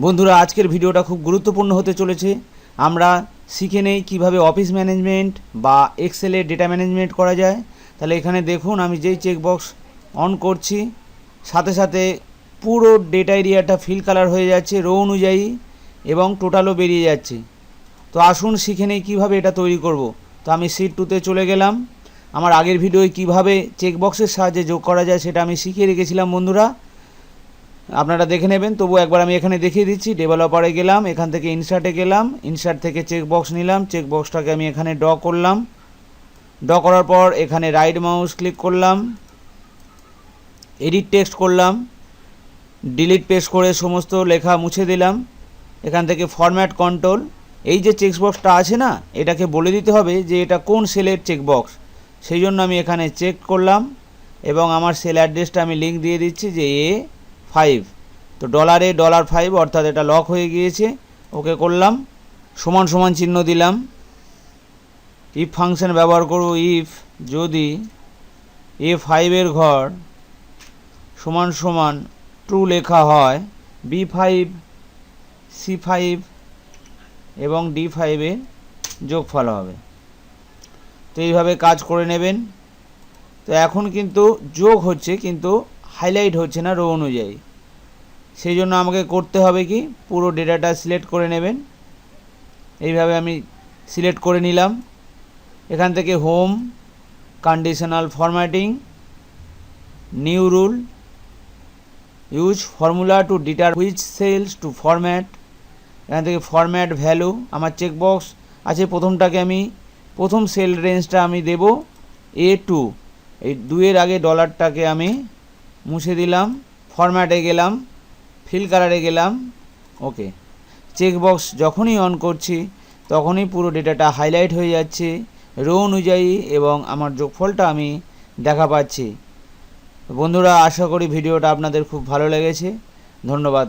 বন্ধুরা আজকের ভিডিওটা খুব গুরুত্বপূর্ণ হতে চলেছে। আমরা শিখে নেই কীভাবে অফিস ম্যানেজমেন্ট বা এক্সেলে ডেটা ম্যানেজমেন্ট করা যায়। তাহলে এখানে দেখুন আমি যেই চেকবক্স অন করছি সাথে সাথে পুরো ডেটা এরিয়াটা ফিল কালার হয়ে যাচ্ছে রো অনুযায়ী এবং টোটালও বেরিয়ে যাচ্ছে। তো আসুন শিখে নেই কীভাবে এটা তৈরি করব। তো আমি শিট 2তে চলে গেলাম। আমার আগের ভিডিওয় কীভাবে চেকবক্সের সাহায্যে যোগ করা যায় সেটা আমি শিখিয়ে রেখেছিলাম বন্ধুরা, আপনারা দেখে নেবেন। তবু একবার আমি এখানে দেখিয়ে দিচ্ছি। ডেভেলপারে গেলাম, এখান থেকে ইনসার্টে গেলাম, ইনসার্ট থেকে চেকবক্স নিলাম, চেকবক্সটাকে আমি এখানে ড্র করলাম। ড্র করার পর এখানে রাইট মাউস ক্লিক করলাম, এডিট টেক্সট করলাম, ডিলিট পেস্ট করে সমস্ত লেখা মুছে দিলাম। এখান থেকে ফরম্যাট কন্ট্রোল, এই যে চেকবক্সটা আছে না, এটাকে বলে দিতে হবে যে এটা কোন সেলের চেকবক্স। সেই জন্য আমি এখানে চেক করলাম এবং আমার সেল অ্যাড্রেসটা আমি লিঙ্ক দিয়ে দিচ্ছি যে A5। তো $5 অর্থাৎ এটা লক হয়ে গিয়েছে। ওকে করলাম, সমান সমান চিহ্ন দিলাম। ইফ ফাংশন ব্যবহার করব। ইফ যদি A5 এর ঘর সমান সমান ট্রু লেখা হয়, B5 C5 এবং D5 এর যোগফল হবে। তো এইভাবে কাজ করে নেবেন। তো এখন কিন্তু যোগ হচ্ছে কিন্তু হাইলাইট হচ্ছে না রো অনুযায়ী। সেই জন্য আমাকে করতে হবে কি, পুরো ডেটাটা সিলেক্ট করে নেবেন। এইভাবে আমি সিলেক্ট করে নিলাম। এখান থেকে home, conditional formatting, new rule, use formula to determine which cells to format. এখান থেকে ফরম্যাট ভ্যালু, আমার চেকবক্স আছে প্রথমটাকে আমি প্রথম সেল রেঞ্জটা আমি দেব A2। এই 2-এর আগে ডলারটাকে আমি মুছে দিলাম। ফরম্যাটে গেলাম, ফিল কালারে গেলাম, ওকে। চেকবক্স যখনই অন করছি তখনই পুরো ডেটাটা হাইলাইট হয়ে যাচ্ছে রো অনুযায়ী এবং আমার যোগফলটা আমি দেখা পাচ্ছি। বন্ধুরা আশা করি ভিডিওটা আপনাদের খুব ভালো লেগেছে। ধন্যবাদ।